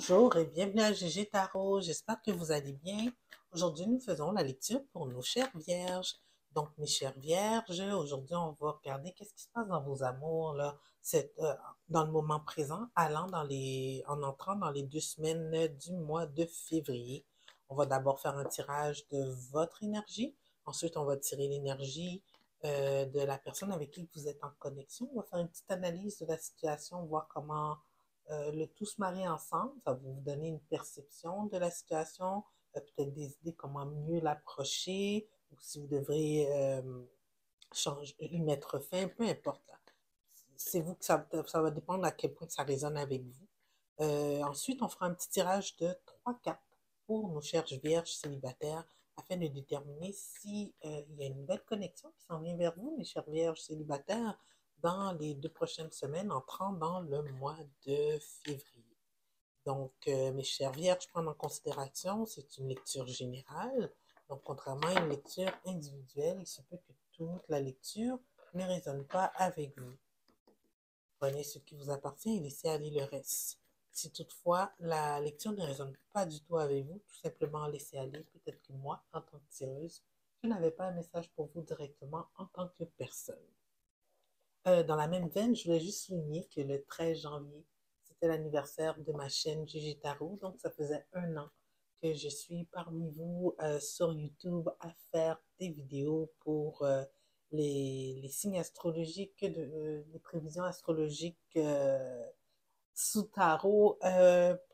Bonjour et bienvenue à GG Tarot. J'espère que vous allez bien. Aujourd'hui, nous faisons la lecture pour nos chères vierges. Donc, mes chères vierges, aujourd'hui, on va regarder qu'est-ce qui se passe dans vos amours, là, dans le moment présent, en entrant dans les 2 semaines du mois de février. On va d'abord faire un tirage de votre énergie. Ensuite, on va tirer l'énergie de la personne avec qui vous êtes en connexion. On va faire une petite analyse de la situation, voir comment le tout se marier ensemble. Ça va vous donner une perception de la situation, peut-être des idées comment mieux l'approcher, ou si vous devrez y mettre fin, peu importe. Là. C'est vous que ça va dépendre à quel point ça résonne avec vous. Ensuite, on fera un petit tirage de 3 cartes pour nos chères vierges célibataires afin de déterminer si il y a une nouvelle connexion qui s'en vient vers vous, mes chères vierges célibataires, dans les 2 prochaines semaines, entrant dans le mois de février. Donc, mes chères vierges, prendre en considération, c'est une lecture générale. Donc, contrairement à une lecture individuelle, il se peut que toute la lecture ne résonne pas avec vous. Prenez ce qui vous appartient et laissez aller le reste. Si toutefois la lecture ne résonne pas du tout avec vous, tout simplement laissez aller. Peut-être que moi, en tant que tireuse, je n'avais pas un message pour vous directement en tant que personne. Dans la même veine, je voulais juste souligner que le 13 janvier, c'était l'anniversaire de ma chaîne Gigi Tarot. Donc, ça faisait 1 an que je suis parmi vous sur YouTube à faire des vidéos pour les signes astrologiques, les prévisions astrologiques sous tarot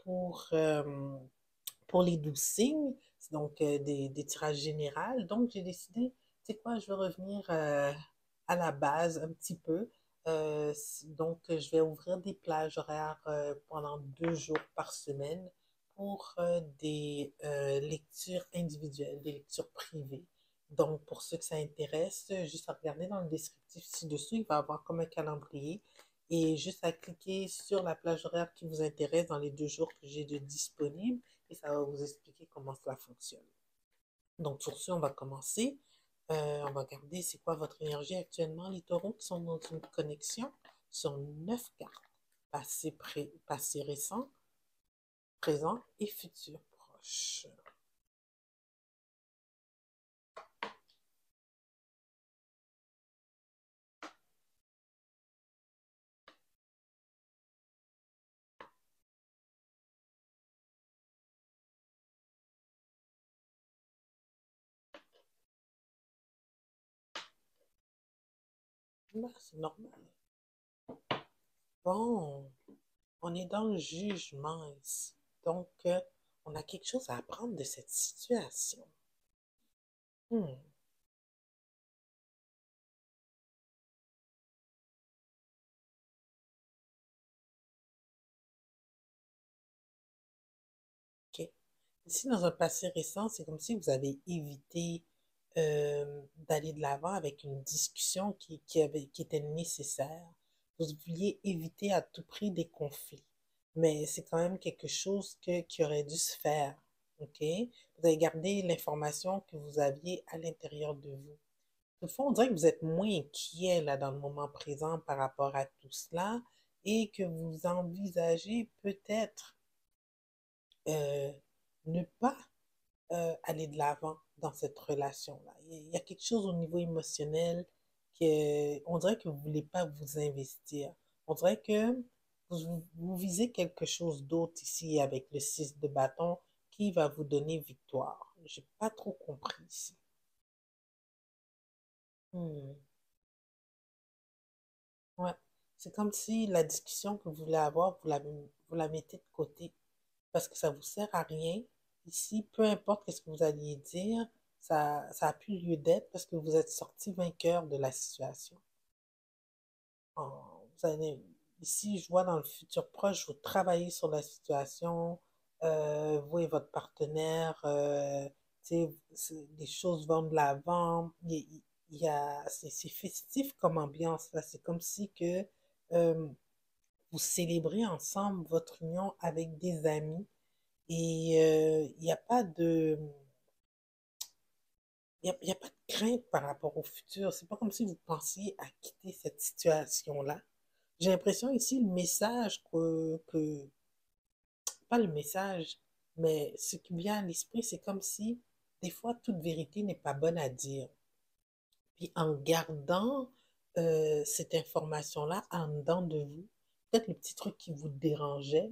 pour les 12 signes. C'est donc des tirages généraux. Donc, j'ai décidé, tu sais quoi, je vais revenir à la base un petit peu. Donc, je vais ouvrir des plages horaires pendant 2 jours par semaine pour des lectures individuelles, des lectures privées. Donc, pour ceux que ça intéresse, juste à regarder dans le descriptif ci-dessous, il va y avoir comme un calendrier et juste à cliquer sur la plage horaire qui vous intéresse dans les 2 jours que j'ai de disponible et ça va vous expliquer comment cela fonctionne. Donc, sur ce, on va commencer. On va regarder c'est quoi votre énergie actuellement, les taureaux qui sont dans une connexion sur 9 cartes. Passé récent, présent et futur proche. Bah, c'est normal. Bon, on est dans le jugement ici. Donc, on a quelque chose à apprendre de cette situation. Hmm. OK. Ici, dans un passé récent, c'est comme si vous avez évité d'aller de l'avant avec une discussion qui était nécessaire. Vous vouliez éviter à tout prix des conflits, mais c'est quand même quelque chose qui aurait dû se faire. OK? Vous avez gardé l'information que vous aviez à l'intérieur de vous. Au fond, on dirait que vous êtes moins inquiet là, dans le moment présent par rapport à tout cela et que vous envisagez peut-être euh, ne pas aller de l'avant dans cette relation-là. Il y a quelque chose au niveau émotionnel que on dirait que vous ne voulez pas vous investir. On dirait que vous visez quelque chose d'autre ici avec le 6 de bâton qui va vous donner victoire. J'ai pas trop compris ici. Hmm. Ouais. C'est comme si la discussion que vous voulez avoir, vous la mettez de côté parce que ça vous sert à rien. Ici, peu importe ce que vous alliez dire, ça a plus lieu d'être parce que vous êtes sorti vainqueur de la situation. Vous allez, ici, je vois dans le futur proche, vous travaillez sur la situation, vous et votre partenaire, tu sais, les choses vont de l'avant. C'est festif comme ambiance, là. C'est comme si que euh, vous célébrez ensemble votre union avec des amis et il n'y a pas de, il y a pas de crainte par rapport au futur. C'est pas comme si vous pensiez à quitter cette situation-là. J'ai l'impression ici, le message pas le message, mais ce qui vient à l'esprit, c'est comme si des fois toute vérité n'est pas bonne à dire. Puis en gardant cette information-là en dedans de vous, peut-être le petit truc qui vous dérangeait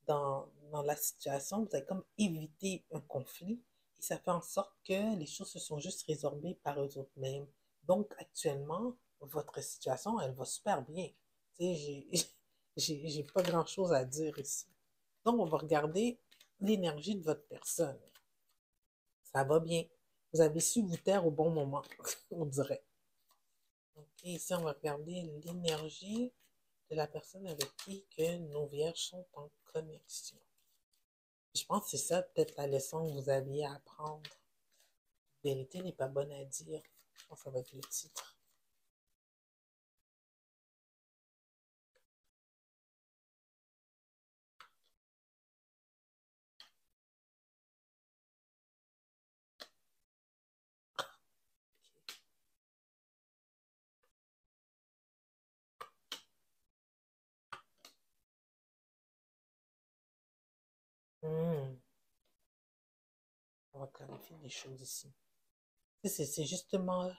dans la situation, vous avez comme évité un conflit et ça fait en sorte que les choses se sont juste résorbées par eux autres mêmes. Donc actuellement, votre situation, elle va super bien. Tu sais, j'ai pas grand-chose à dire ici. Donc on va regarder l'énergie de votre personne. Ça va bien. Vous avez su vous taire au bon moment, on dirait. Ok, ici, on va regarder l'énergie de la personne avec qui que nos vierges sont en connexion. Je pense que c'est ça, peut-être la leçon que vous aviez à apprendre. La vérité n'est pas bonne à dire. Je pense que ça va être le titre. Hmm, on va clarifier les choses ici. C'est justement,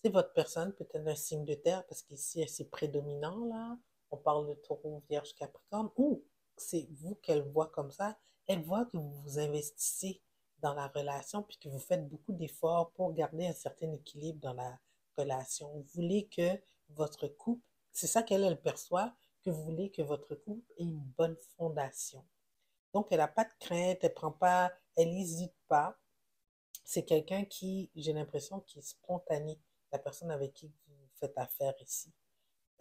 c'est votre personne, peut-être un signe de terre, parce qu'ici, c'est prédominant, là. On parle de taureau, vierge, capricorne, ou c'est vous qu'elle voit comme ça. Elle voit que vous vous investissez dans la relation, puis que vous faites beaucoup d'efforts pour garder un certain équilibre dans la relation. Vous voulez que votre couple, c'est ça qu'elle, elle perçoit, que vous voulez que votre couple ait une bonne fondation. Donc, elle n'a pas de crainte, elle prend pas, elle n'hésite pas, c'est quelqu'un qui, j'ai l'impression, qui est spontané, la personne avec qui vous faites affaire ici.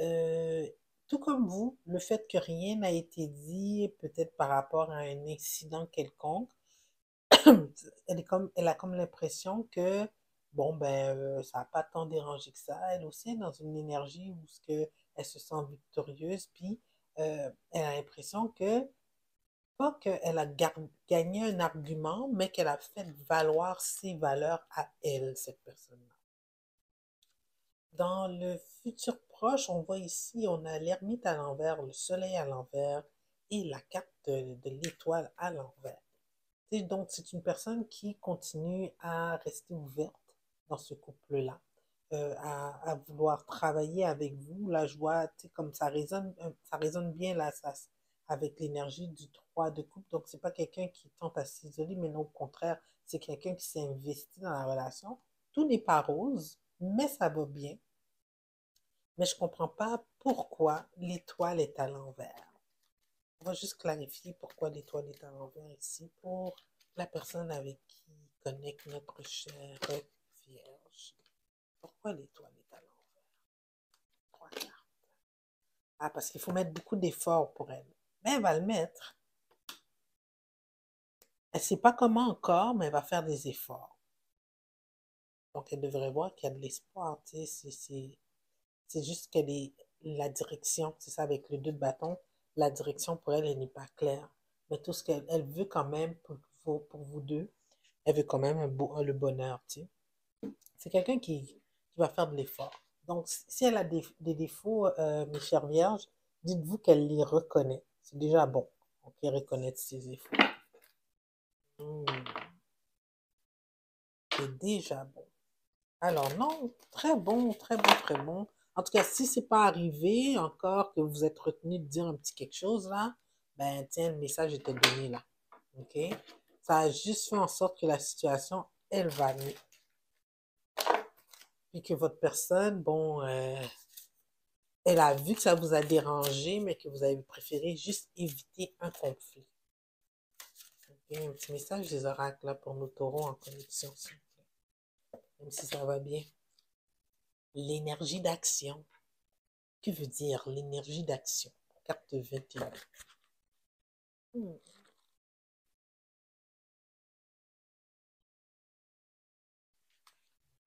Euh, Tout comme vous, le fait que rien n'a été dit, peut-être par rapport à un incident quelconque, elle a comme l'impression que, bon, ben, ça n'a pas tant dérangé que ça. Elle aussi est dans une énergie où ce que elle se sent victorieuse, puis elle a l'impression que pas qu'elle a gagné un argument, mais qu'elle a fait valoir ses valeurs à elle, cette personne-là. Dans le futur proche, on voit ici, on a l'ermite à l'envers, le soleil à l'envers et la carte de l'étoile à l'envers. Donc, c'est une personne qui continue à rester ouverte dans ce couple-là, à vouloir travailler avec vous. Là, je vois, comme ça résonne bien là, avec l'énergie du 3 de coupe. Donc, c'est pas quelqu'un qui tente à s'isoler, mais non, au contraire, c'est quelqu'un qui s'est investi dans la relation. Tout n'est pas rose, mais ça va bien. Mais je comprends pas pourquoi l'étoile est à l'envers. On va juste clarifier pourquoi l'étoile est à l'envers ici pour la personne avec qui connecte notre chère Vierge. Pourquoi l'étoile est à l'envers? Trois cartes. Ah, parce qu'il faut mettre beaucoup d'efforts pour elle. Mais elle va le mettre. Elle ne sait pas comment encore, mais elle va faire des efforts. Donc, elle devrait voir qu'il y a de l'espoir. C'est juste qu'elle est la direction. C'est ça, avec le 2 de bâton, la direction pour elle, elle n'est pas claire. Mais tout ce qu'elle elle veut quand même pour vous deux, elle veut quand même le bonheur, tu sais. C'est quelqu'un qui va faire de l'effort. Donc, si elle a des défauts, mes chères vierges, dites-vous qu'elle les reconnaît. C'est déjà bon. Donc, elle reconnaît ses efforts. Hmm, c'est déjà bon. Alors, non, très bon, très bon, très bon. En tout cas, si c'est pas arrivé encore que vous êtes retenu de dire un petit quelque chose là, ben tiens, le message était donné là. OK? Ça a juste fait en sorte que la situation, elle va mieux. Puis que votre personne, bon, elle a vu que ça vous a dérangé, mais que vous avez préféré juste éviter un conflit. OK? Un petit message des oracles là pour nos taureaux en connexion, s'il vous plaît. Même si ça va bien. L'énergie d'action. Que veut dire l'énergie d'action? Carte 21. Hmm.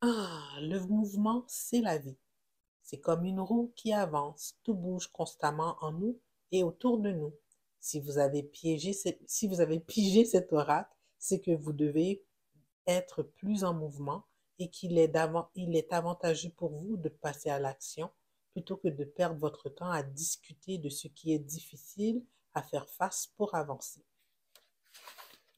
Ah, le mouvement, c'est la vie. C'est comme une roue qui avance. Tout bouge constamment en nous et autour de nous. Si vous avez pigé cet oracle, c'est que vous devez être plus en mouvement et il est avantageux pour vous de passer à l'action plutôt que de perdre votre temps à discuter de ce qui est difficile à faire face pour avancer.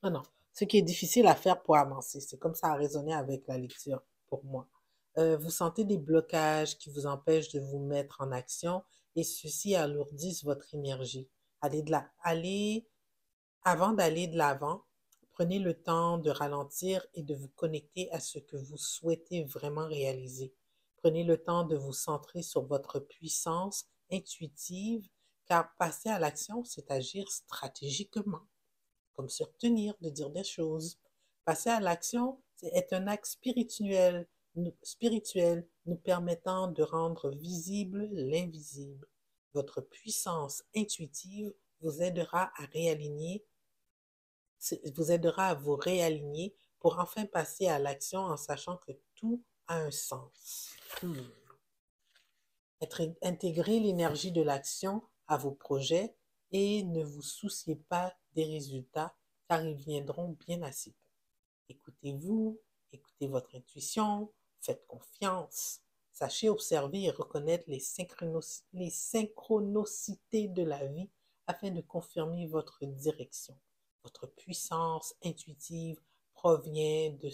Ah non, ce qui est difficile à faire pour avancer, c'est comme ça à raisonner avec la lecture pour moi. Vous sentez des blocages qui vous empêchent de vous mettre en action et ceux-ci alourdissent votre énergie. Avant d'aller de l'avant, prenez le temps de ralentir et de vous connecter à ce que vous souhaitez vraiment réaliser. Prenez le temps de vous centrer sur votre puissance intuitive, car passer à l'action, c'est agir stratégiquement, comme se retenir de dire des choses. Passer à l'action, c'est un acte spirituel nous permettant de rendre visible l'invisible. Votre puissance intuitive vous aidera à vous réaligner pour enfin passer à l'action en sachant que tout a un sens. Intégrez l'énergie de l'action à vos projets et ne vous souciez pas des résultats car ils viendront bien assez peu. Écoutez-vous, écoutez votre intuition, faites confiance. Sachez observer et reconnaître les synchronicités de la vie afin de confirmer votre direction. Votre puissance intuitive provient de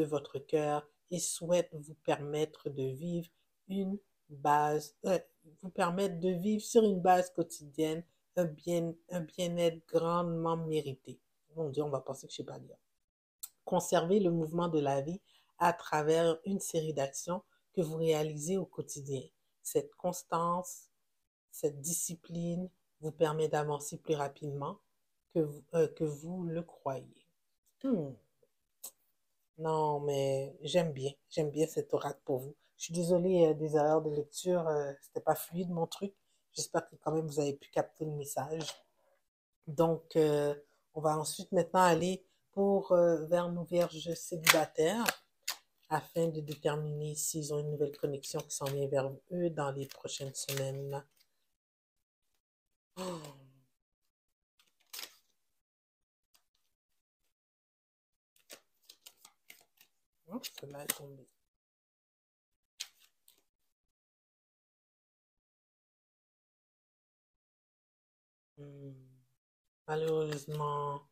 votre cœur et souhaite vous permettre de vivre une base, vous permettre de vivre sur une base quotidienne un bien-être grandement mérité. Mon Dieu, on va penser que je ne sais pas lire. Conservez le mouvement de la vie à travers une série d'actions que vous réalisez au quotidien. Cette constance, cette discipline vous permet d'avancer plus rapidement que vous le croyez. Non, mais j'aime bien cet oracle pour vous. Je suis désolée des erreurs de lecture, c'était pas fluide mon truc. J'espère que quand même vous avez pu capter le message. Donc, on va ensuite maintenant aller vers nos vierges célibataires afin de déterminer s'ils ont une nouvelle connexion qui s'en vient vers eux dans les prochaines semaines. Oh, celle-là est tombée. Malheureusement,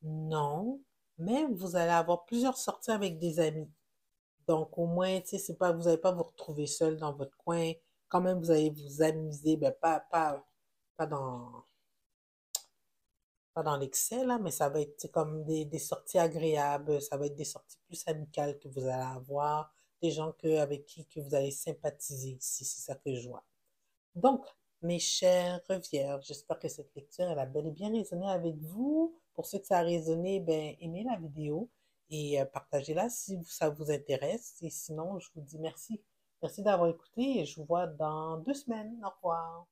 non. Mais vous allez avoir plusieurs sorties avec des amis. Donc, au moins, tu sais, c'est pas, vous n'allez pas vous retrouver seul dans votre coin. Quand même, vous allez vous amuser, ben, pas dans, pas dans l'excès, là, mais ça va être comme des sorties agréables. Ça va être des sorties plus amicales que vous allez avoir. Des gens avec qui que vous allez sympathiser ici. C'est ça que je vois. Donc, mes chères vierges, j'espère que cette lecture, elle a bel et bien résonné avec vous. Pour ceux que ça a résonné, ben, aimez la vidéo et partagez-la si ça vous intéresse. Et sinon, je vous dis merci. Merci d'avoir écouté et je vous vois dans 2 semaines. Au revoir.